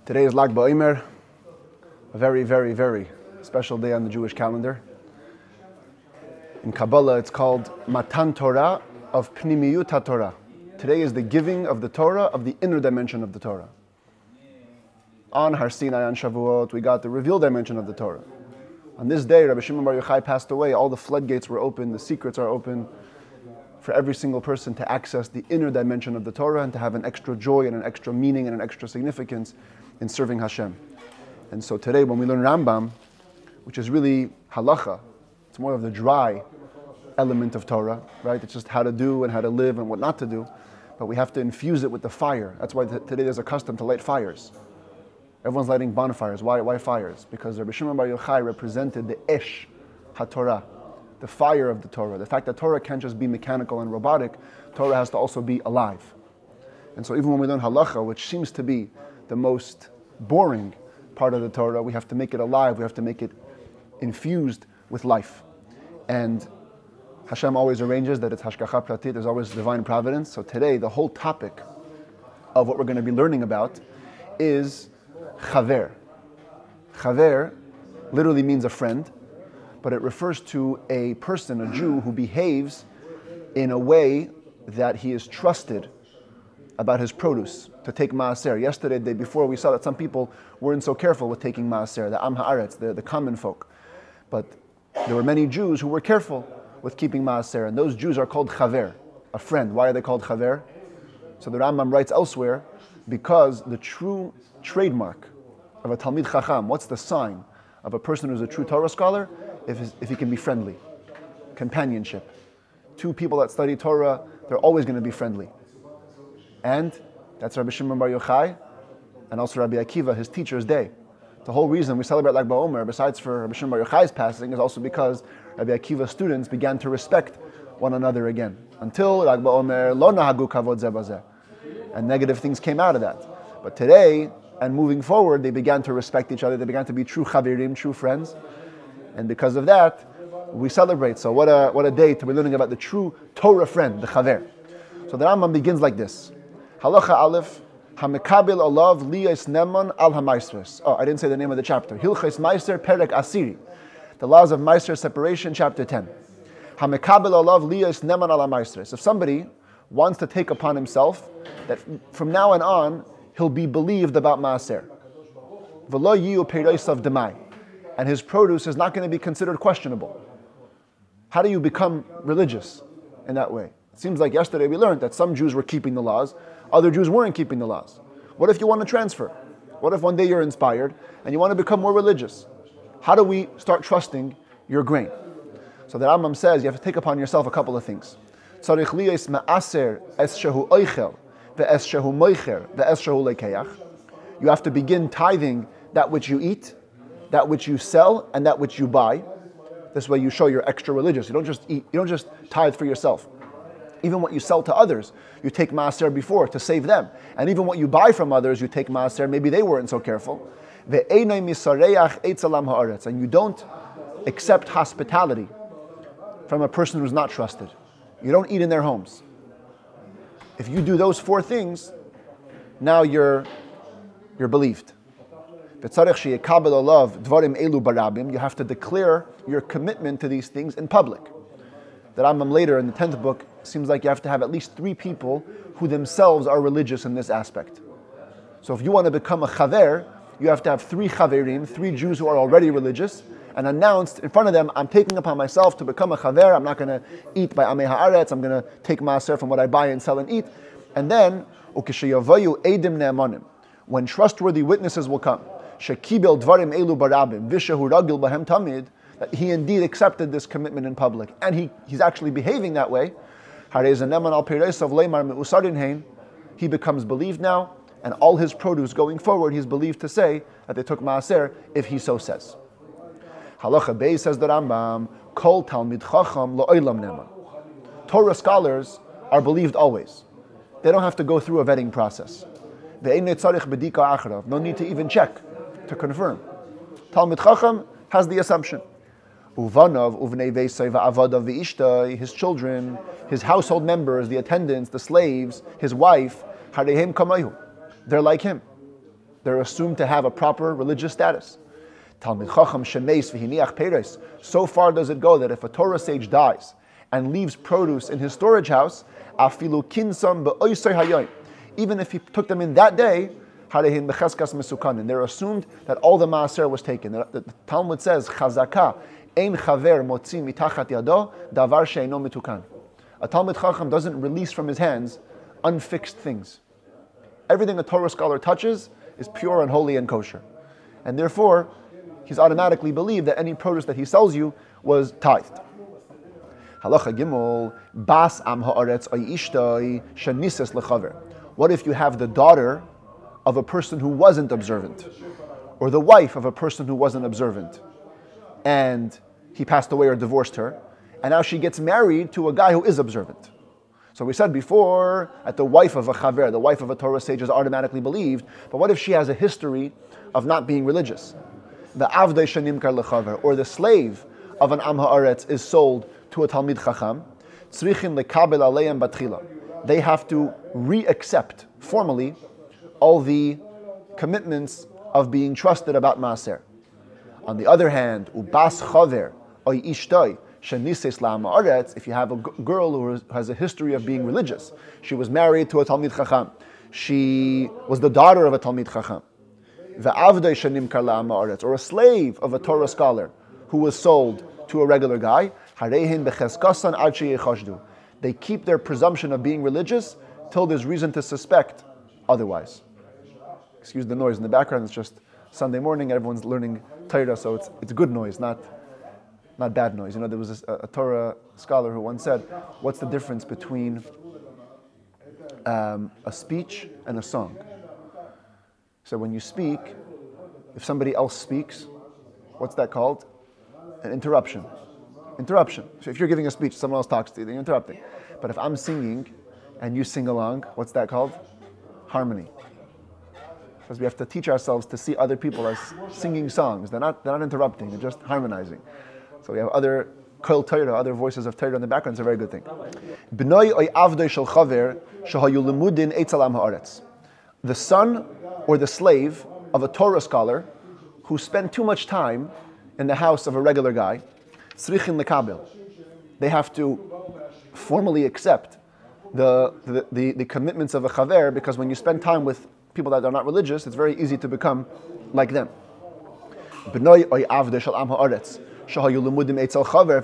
Today is Lag BaOmer, a very, very, very special day on the Jewish calendar. In Kabbalah, it's called Matan Torah of Pnimiyut HaTorah. Today is the giving of the Torah, of the inner dimension of the Torah. On Har Sinai, on Shavuot, we got the revealed dimension of the Torah. On this day, Rabbi Shimon Bar Yochai passed away. All the floodgates were open, the secrets are open for every single person to access the inner dimension of the Torah and to have an extra joy and an extra meaning and an extra significance in serving Hashem. And so today, when we learn Rambam, which is really halacha, it's more of the dry element of Torah, right? It's just how to do and how to live and what not to do. But we have to infuse it with the fire. That's why today there's a custom to light fires. Everyone's lighting bonfires. Why fires? Because Rabbi Shimon Bar Yochai represented the Esh HaTorah, the fire of the Torah. The fact that Torah can't just be mechanical and robotic, Torah has to also be alive. And so even when we learn halacha, which seems to be the most boring part of the Torah, we have to make it alive, we have to make it infused with life. And Hashem always arranges that it's hashgacha pratit, there's always divine providence. So today, the whole topic of what we're going to be learning about is chaver. Chaver literally means a friend, but it refers to a person, a Jew, who behaves in a way that he is trusted about his produce, to take Maaser. Yesterday, the day before, we saw that some people weren't so careful with taking Maaser, the Am Haaretz, the common folk. But there were many Jews who were careful with keeping Maaser, and those Jews are called chaver, a friend. Why are they called chaver? So the Rambam writes elsewhere, because the true trademark of a Talmid Chacham, what's the sign of a person who's a true Torah scholar? If he can be friendly. Companionship. Two people that study Torah, they're always going to be friendly. And that's Rabbi Shimon Bar Yochai and also Rabbi Akiva, his teacher's day. The whole reason we celebrate Lag BaOmer, besides for Rabbi Shimon Bar Yochai's passing, is also because Rabbi Akiva's students began to respect one another again. Until Lag BaOmer, lo nahagu kavod zeh bazeh. And negative things came out of that. But today, and moving forward, they began to respect each other. They began to be true chavirim, true friends. And because of that, we celebrate. So what a day to be learning about the true Torah friend, the chaver. So the Rambam begins like this. Halacha Aleph, Hamekabil Olav Liyas Neman Al HaMaisres. Oh, I didn't say the name of the chapter. Hilchos Maaser Perek Asiri. The laws of Maaser separation, chapter 10. Hamekabil Olav Liyas Neman Al HaMaisres. If somebody wants to take upon himself that from now on he'll be believed about Maaser. V'lo yiyu peirosav demai. And his produce is not going to be considered questionable. How do you become religious in that way? It seems like yesterday we learned that some Jews were keeping the laws, other Jews weren't keeping the laws. What if you want to transfer? What if one day you're inspired and you want to become more religious? How do we start trusting your grain? So the Rambam says you have to take upon yourself a couple of things. Tzarich liyos maaser es shehu oichel ve'es shehu moicher ve'es shehu lekeach. You have to begin tithing that which you eat, that which you sell, and that which you buy. This way you show you're extra religious. You don't just eat, you don't just tithe for yourself. Even what you sell to others, you take Maaser before to save them. And even what you buy from others, you take Maaser, maybe they weren't so careful. And you don't accept hospitality from a person who's not trusted. You don't eat in their homes. If you do those four things, now you're believed. You have to declare your commitment to these things in public. The Rambam later in the 10th book seems like you have to have at least 3 people who themselves are religious in this aspect. So if you want to become a chaver, you have to have 3 chaverim, 3 Jews who are already religious, and announced in front of them, I'm taking upon myself to become a chaver. I'm not going to eat by Amei Haaretz. I'm going to take Maaser from what I buy and sell and eat. And then, when trustworthy witnesses will come, shekibel dvarim elu barabim vishahu ragil bahem tamid, that he indeed accepted this commitment in public, and he's actually behaving that way, he becomes believed now, and all his produce going forward, he's believed to say that they took Maaser, if he so says. Halacha Beis says the Rambam, Kol Talmid Chacham Lo'olam Neman. Torah scholars are believed always. They don't have to go through a vetting process. No need to even check, to confirm. Talmid Chacham has the assumption. Uvanav, uvnei veisai va'avadav v'ishtai, his children, his household members, the attendants, the slaves, his wife, harehem kamayu. They're like him. they're assumed to have a proper religious status. Talmid Chacham shemeis v'hiniach peiros. So far does it go that if a Torah sage dies and leaves produce in his storage house, afilu kinsam be'oisei hayoim, even if he took them in that day, harehin becheskas mesukanin, they're assumed that all the maaser was taken. The Talmud says, chazaka ein chaver motzi mitachat yado davar she'eino mitukan. A Talmid Chacham doesn't release from his hands unfixed things. Everything a Torah scholar touches is pure and holy and kosher. And therefore, he's automatically believed that any produce that he sells you was tithed. Halacha Gimel, Bas am haaretz ay ishtay shenises lechaver. What if you have the daughter of a person who wasn't observant, or the wife of a person who wasn't observant, and he passed away or divorced her, and now she gets married to a guy who is observant? So we said before that the wife of a chaver, the wife of a Torah sage, is automatically believed. But what if she has a history of not being religious? The avdei shenimkar lechaver, or the slave of an am haaretz, is sold to a talmid chacham. Tzrichin lekabel aleim batchila. They have to re-accept formally all the commitments of being trusted about maaser. On the other hand, ubas chaver oy ishtay. If you have a girl who has a history of being religious, she was married to a Talmid Chacham, she was the daughter of a Talmid Chacham, or a slave of a Torah scholar who was sold to a regular guy, they keep their presumption of being religious till there's reason to suspect otherwise. Excuse the noise in the background, it's just Sunday morning, everyone's learning Torah, so it's good noise, not bad noise. There was a Torah scholar who once said, what's the difference between a speech and a song? So when you speak, if somebody else speaks, what's that called? An interruption. Interruption. So if you're giving a speech, someone else talks to you, then you're interrupting. But if I'm singing and you sing along, what's that called? Harmony. Because we have to teach ourselves to see other people as singing songs. They're not interrupting, they're just harmonizing. So we have other kol Torah, other voices of Torah in the background. It's a very good thing. The son or the slave of a Torah scholar who spent too much time in the house of a regular guy, they have to formally accept the commitments of a chaver, because when you spend time with people that are not religious, it's very easy to become like them. If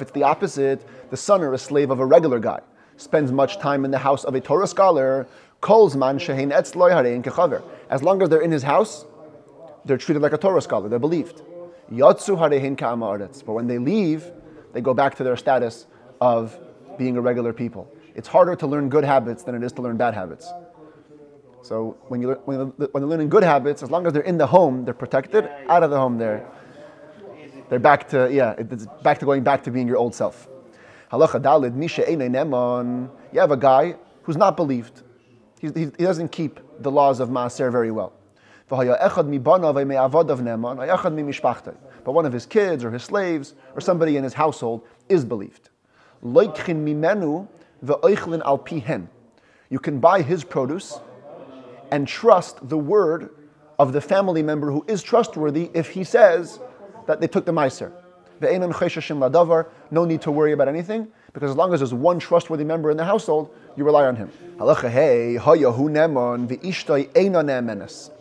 it's the opposite, the son or a slave of a regular guy spends much time in the house of a Torah scholar, as long as they're in his house, they're treated like a Torah scholar, they're believed. But when they leave, they go back to their status of being a regular people. It's harder to learn good habits than it is to learn bad habits. So when they're learning good habits, as long as they're in the home, they're protected. Out of the home, they're back to, it's back to going back to being your old self. Halacha dalid, misha einay neman. You have a guy who's not believed. He doesn't keep the laws of Maaser very well. But one of his kids or his slaves or somebody in his household is believed. You can buy his produce and trust the word of the family member who is trustworthy if he says that they took the Maaser. No need to worry about anything, because as long as there's one trustworthy member in the household, you rely on him.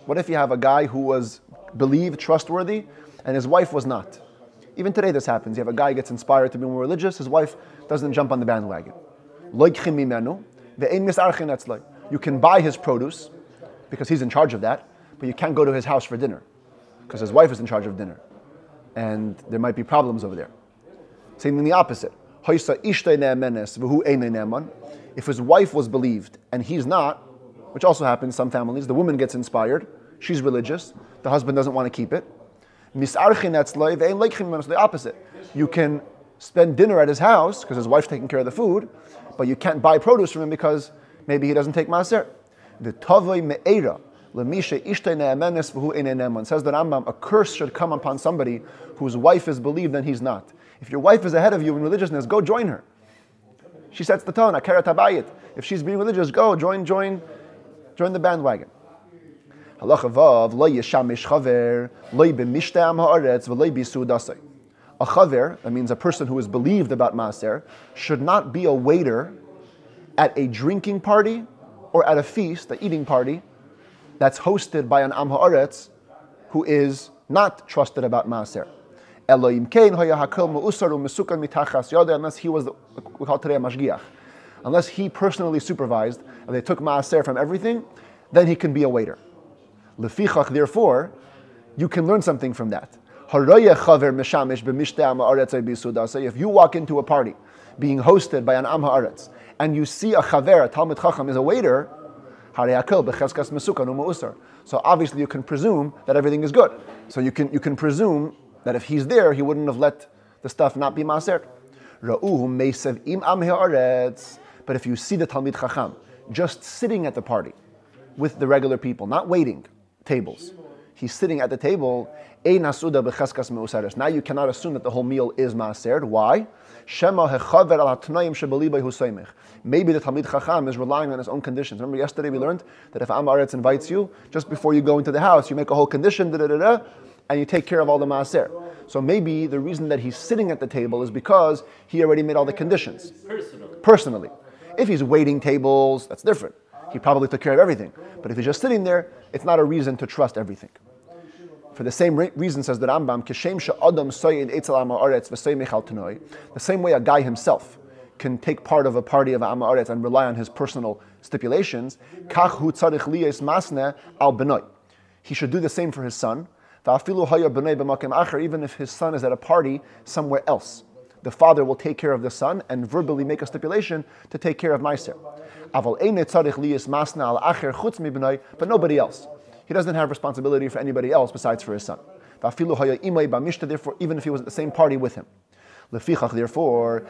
What if you have a guy who was believed, trustworthy, and his wife was not? Even today this happens. You have a guy who gets inspired to be more religious, his wife doesn't jump on the bandwagon. You can buy his produce, because he's in charge of that, but you can't go to his house for dinner, because his wife is in charge of dinner. And there might be problems over there. Same thing the opposite. If his wife was believed and he's not, which also happens in some families, the woman gets inspired, she's religious, the husband doesn't want to keep it. The opposite. You can spend dinner at his house because his wife's taking care of the food, but you can't buy produce from him because maybe he doesn't take Maaser. The Tavoi Me'era. Says the Rambam, a curse should come upon somebody whose wife is believed and he's not. If your wife is ahead of you in religiousness, go join her. She sets the tone. If she's being religious, go join the bandwagon. Halacha vav lo yeshamish chaver lo b'mishtei am haaretz v'lo b'sudasei. A chaver, that means a person who is believed about Maaser, should not be a waiter at a drinking party or at a feast, an eating party, that's hosted by an Am Haaretz who is not trusted about Maaser. Unless he was, we call today a mashgiach. Unless he personally supervised and they took Maaser from everything, then he can be a waiter. Lefichach, therefore, you can learn something from that. If you walk into a party being hosted by an Am Haaretz and you see a chaver, a Talmid Chacham, is a waiter, so obviously you can presume that everything is good. So you can presume that if he's there, he wouldn't have let the stuff not be Maaser. But if you see the Talmid Chacham just sitting at the party with the regular people, not waiting tables, he's sitting at the table, now you cannot assume that the whole meal is Maaser. Why? Maybe the Talmid Chacham is relying on his own conditions. Remember yesterday we learned that if Am Haaretz invites you, just before you go into the house, you make a whole condition, and you take care of all the Maaser. So maybe the reason that he's sitting at the table is because he already made all the conditions. Personally. If he's waiting tables, that's different. He probably took care of everything. But if he's just sitting there, it's not a reason to trust everything. For the same reason, says the Rambam, the same way a guy himself can take part of a party of Am Haaretz and rely on his personal stipulations, he should do the same for his son, even if his son is at a party somewhere else. The father will take care of the son and verbally make a stipulation to take care of Maaser. But nobody else. He doesn't have responsibility for anybody else besides for his son. Therefore, even if he was at the same party with him. Therefore,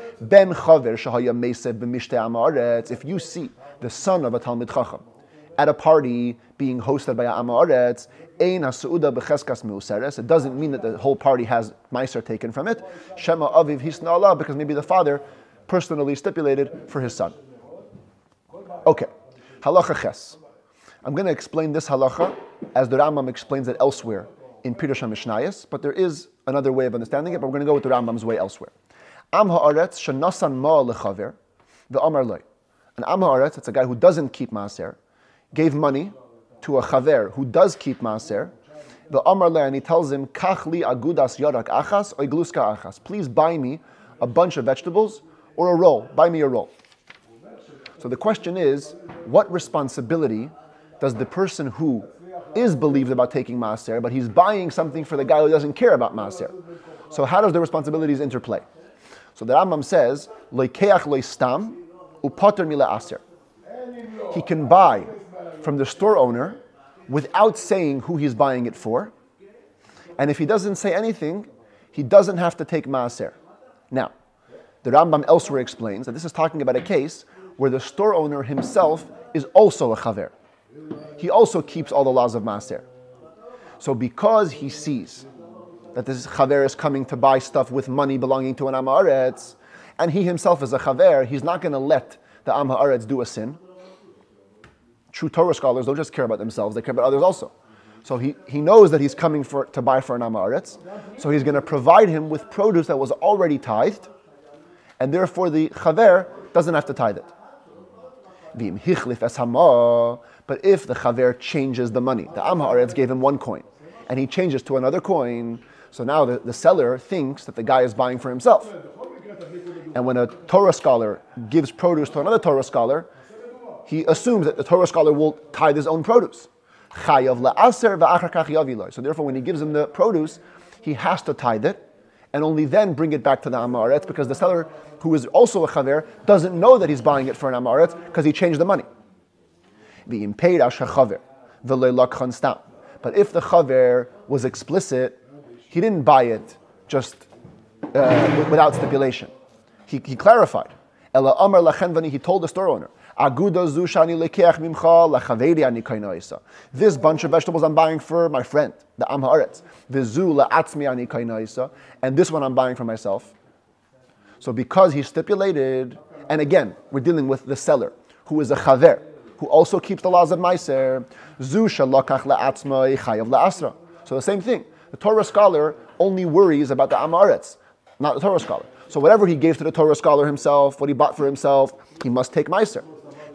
if you see the son of a Talmid Chacham at a party being hosted by Am Haaretz, it doesn't mean that the whole party has Maaser taken from it. Shema aviv hisna Allah, because maybe the father personally stipulated for his son. Okay, halacha ches. I'm going to explain this halacha as the Rambam explains it elsewhere in Pirush HaMishnayos, but there is another way of understanding it, but we're going to go with the Rambam's way elsewhere. Am Haaretz shenasan ma lechaver ve'amar loy. An Am Haaretz, it's a guy who doesn't keep Maaser, gave money to a chaver who does keep Maaser, ve'amar loy, and he tells him, kach li agudas yarak achas or gluska achas. Please buy me a bunch of vegetables or a roll. Buy me a roll. So the question is, what responsibility does the person who is believed about taking Maaser, but he's buying something for the guy who doesn't care about Maaser? So how does the responsibilities interplay? So the Rambam says, Loikeach lo stam upater mila aser. He can buy from the store owner without saying who he's buying it for. And if he doesn't say anything, he doesn't have to take Maaser. Now, the Rambam elsewhere explains that this is talking about a case where the store owner himself is also a chaver. He also keeps all the laws of Maaser. So because he sees that this chaver is coming to buy stuff with money belonging to an Am Haaretz, and he himself is a chaver, he's not going to let the Am Haaretz do a sin. True Torah scholars don't just care about themselves, they care about others also. So he knows that he's coming to buy for an Am Haaretz, so he's going to provide him with produce that was already tithed, and therefore the chaver doesn't have to tithe it. But if the chaver changes the money, the Am Haaretz gave him one coin, and he changes to another coin, so now the seller thinks that the guy is buying for himself. And when a Torah scholar gives produce to another Torah scholar, he assumes that the Torah scholar will tithe his own produce. So therefore, when he gives him the produce, he has to tithe it, and only then bring it back to the Am Haaretz, because the seller, who is also a chaver, doesn't know that he's buying it for an Am Haaretz because he changed the money. But if the chaver was explicit, he didn't buy it just without stipulation. He clarified. He told the store owner, this bunch of vegetables I'm buying for my friend, the Am Haaretz. And this one I'm buying for myself. So because he stipulated, and again, we're dealing with the seller, who is a chaver, who also keeps the laws of Maaser, zu shalakach la'atzmai chayav la'asra. So the same thing. The Torah scholar only worries about the Am Haaretz, not the Torah scholar. So whatever he gave to the Torah scholar himself, what he bought for himself, he must take Maaser.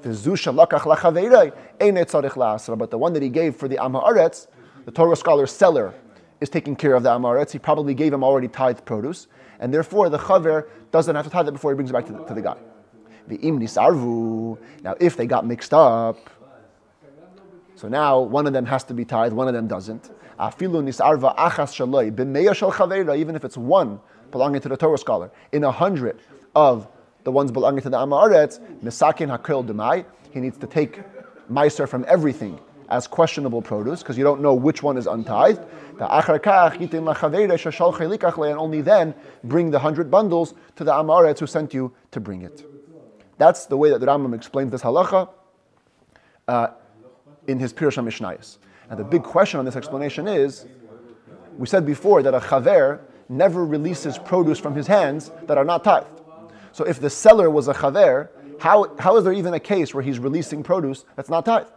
But the one that he gave for the Am Haaretz, the Torah scholar's seller is taking care of the Am Haaretz. He probably gave him already tithed produce, and therefore the chaver doesn't have to tithe it before he brings it back to the guy. Now, if they got mixed up, so now one of them has to be tithed, one of them doesn't. Even if it's one belonging to the Torah scholar, in 100 of the ones belonging to the Am Haaretz, misakin hakol demai, he needs to take Maaser from everything as questionable produce, because you don't know which one is untithed. And only then bring the 100 bundles to the Am Haaretz who sent you to bring it. That's the way that the Rambam explains this halacha in his Pirush HaMishnayos. And the big question on this explanation is, we said before that a chaver never releases produce from his hands that are not tithed. So if the seller was a chaver, how is there even a case where he's releasing produce that's not tithed?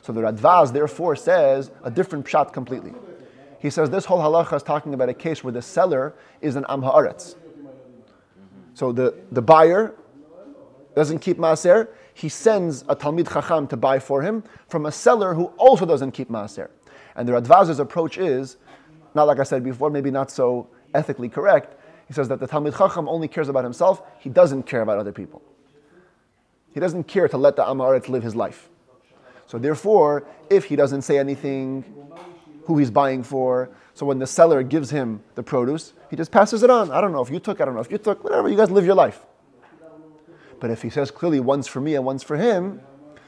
So the Radvaz therefore says a different pshat completely. He says this whole halacha is talking about a case where the seller is an Am Haaretz. So the buyer doesn't keep Maaser, he sends a Talmid Chacham to buy for him from a seller who also doesn't keep Maaser. And the Radvaz's approach is, not like I said before, maybe not so ethically correct. He says that the Talmid Chacham only cares about himself, he doesn't care about other people. He doesn't care to let the Am Haaretz live his life. So therefore, if he doesn't say anything, who he's buying for, so when the seller gives him the produce, he just passes it on. I don't know if you took, whatever, you guys live your life. But if he says clearly one's for me and one's for him,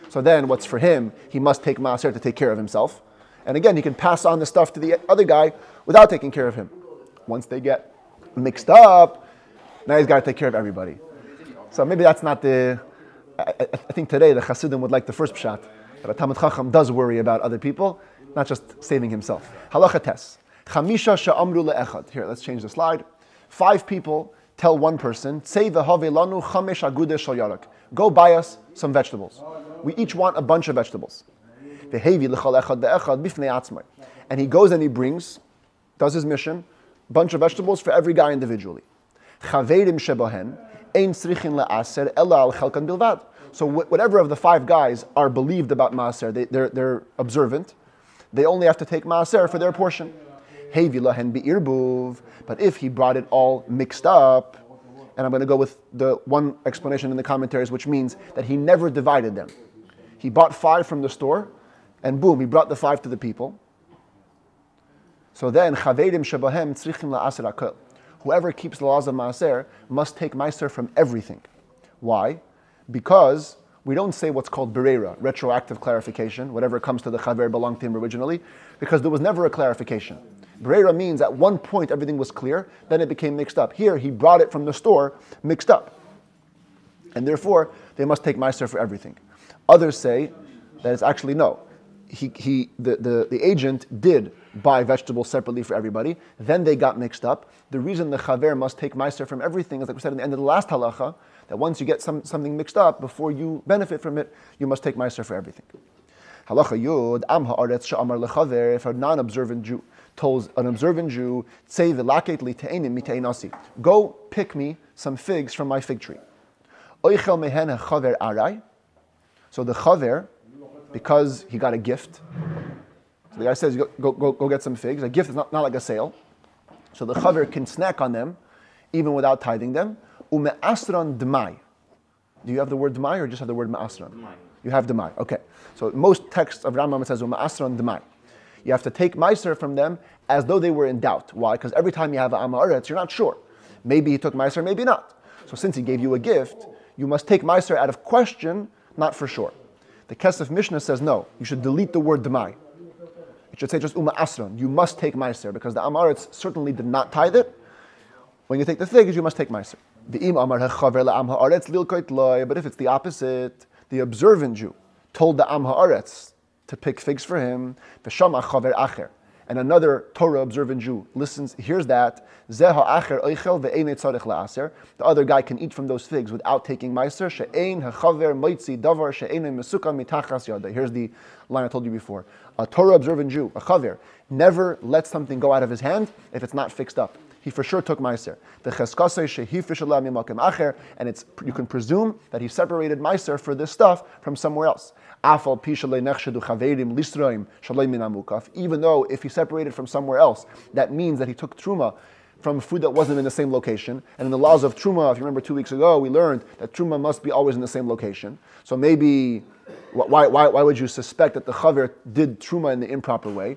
so then what's for him, he must take Maaser to take care of himself. And again, he can pass on the stuff to the other guy without taking care of him. Once they get mixed up, now he's got to take care of everybody. So maybe that's not I think today the Hasidim would like the first pshat, that a Talmid Chacham does worry about other people, not just saving himself. Halacha tes. Chamisha she'amru le'echad. Here, let's change the slide. 5 people tell one person, go buy us some vegetables. We each want a bunch of vegetables. And he goes and he does his mission, bunch of vegetables for every guy individually. So whatever of the 5 guys are believed about Maaser, they're observant, they only have to take Maaser for their portion. But if he brought it all mixed up, and I'm going to go with the one explanation in the commentaries, which means that he never divided them. He bought 5 from the store, and boom, he brought the 5 to the people. So then, whoever keeps the laws of Maaser must take Maaser from everything. Why? Because we don't say what's called bereira, retroactive clarification, whatever comes to the chaver belonged to him originally, because there was never a clarification. Bereira means at one point everything was clear, then it became mixed up. Here, he brought it from the store mixed up. And therefore, they must take Maaser for everything. Others say that it's actually no. The agent did buy vegetables separately for everybody, then they got mixed up. The reason the chaver must take Maaser from everything is, like we said in the end of the last halacha, that once you get something mixed up, before you benefit from it, you must take Maaser for everything. Halacha Yud, Am Haaretz she'amar lechaver, if a non-observant Jew told an observant Jew, go pick me some figs from my fig tree. So the chaver, because he got a gift, so the guy says, go get some figs. A gift is not like a sale. So the chaver can snack on them, even without tithing them. Ume'asran d'mai. Do you have the word d'mai or just have the word me'asran? D'mai. You have d'mai. Okay. So most texts of Rambam it says ume'asran d'mai. You have to take Maaser from them as though they were in doubt. Why? Because every time you have an Am Haaretz, you're not sure. Maybe he took Maaser, maybe not. So since he gave you a gift, you must take Maaser out of question, not for sure. The Kesef Mishnah says no. You should delete the word d'mai. It should say just asran. You must take Maaser because the Am Haaretz certainly did not tithe it. When you take the figs, you must take Maaser. But if it's the opposite, the observant Jew told the Am Haaretz to pick figs for him, and another Torah observant Jew hears that, the other guy can eat from those figs without taking Maaser. Here's the line I told you before. A Torah observant Jew, a chaver, never lets something go out of his hand if it's not fixed up. He for sure took Maaser. And you can presume that he separated Maaser for this stuff from somewhere else. Even though if he separated from somewhere else, that means that he took Truma from food that wasn't in the same location. And in the laws of Truma, if you remember 2 weeks ago, we learned that Truma must be always in the same location. So maybe, why would you suspect that the Chaver did Truma in the improper way?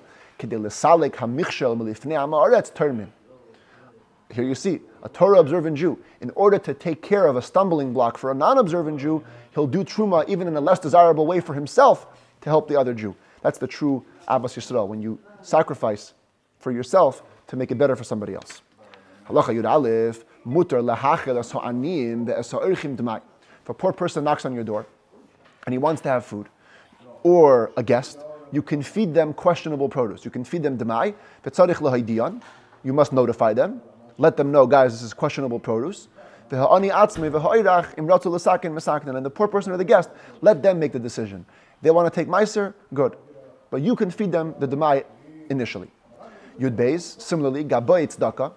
Here you see, a Torah observant Jew, in order to take care of a stumbling block for a non-observant Jew, he'll do Truma even in a less desirable way for himself to help the other Jew. That's the true Abbas Yisrael, when you sacrifice for yourself to make it better for somebody else. Halacha Yud Aleph, mutar lahachel es ha'aniyim ve'es ha'orchim d'mai. If a poor person knocks on your door and he wants to have food, or a guest, you can feed them questionable produce. You can feed them d'mai, ve'tzarich lahaydiyan. You must notify them. Let them know, guys, this is questionable produce. And the poor person or the guest, let them make the decision. They want to take Maaser, good. But you can feed them the demai initially. Yud Beis, similarly, Gaboy Tzedakah,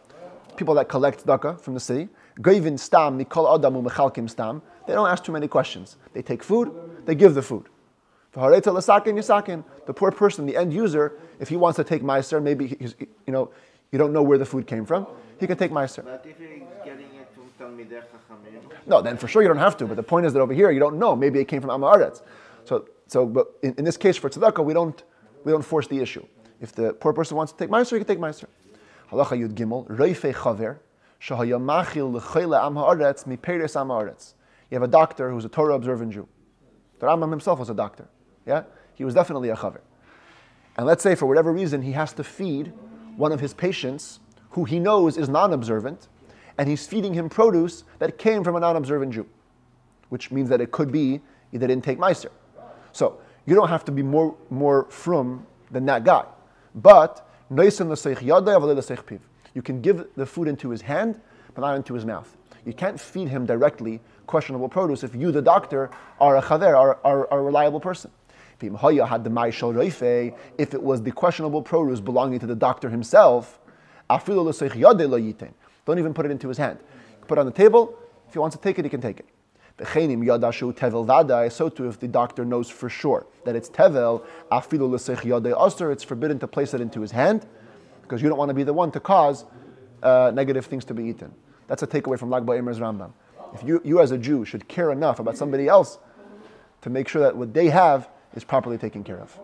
people that collect tzedakah from the city, Goivin Stam, Mikol Adamu Mechalkim Stam, they don't ask too many questions. They take food, they give the food. The poor person, the end user, if he wants to take Maaser, maybe you don't know where the food came from, he can take Maaser. But if he's getting it from Talmidei Chachamim? No, then for sure you don't have to. But the point is that over here you don't know. Maybe it came from Am Haaretz. But in this case for tzedakah, we don't force the issue. If the poor person wants to take Maaser, he can take Maaser. Halacha Yud Gimel, Reifei Chaver, Shahaya Machil L'Chayla Am Haaretz Miperes Am Haaretz. You have a doctor who's a Torah observant Jew. The Rambam himself was a doctor. Yeah, he was definitely a Chaver. And let's say for whatever reason he has to feed one of his patients who he knows is non-observant, and he's feeding him produce that came from a non-observant Jew, which means that it could be he didn't take Maaser. So you don't have to be more frum than that guy. But you can give the food into his hand, but not into his mouth. You can't feed him directly questionable produce if you, the doctor, are a chaver, are a reliable person. If it was the questionable produce belonging to the doctor himself, don't even put it into his hand. Put it on the table. If he wants to take it, he can take it. So too, if the doctor knows for sure that it's tevel, it's forbidden to place it into his hand, because you don't want to be the one to cause negative things to be eaten. That's a takeaway from Lag BaOmer's Rambam. If you as a Jew should care enough about somebody else to make sure that what they have is properly taken care of.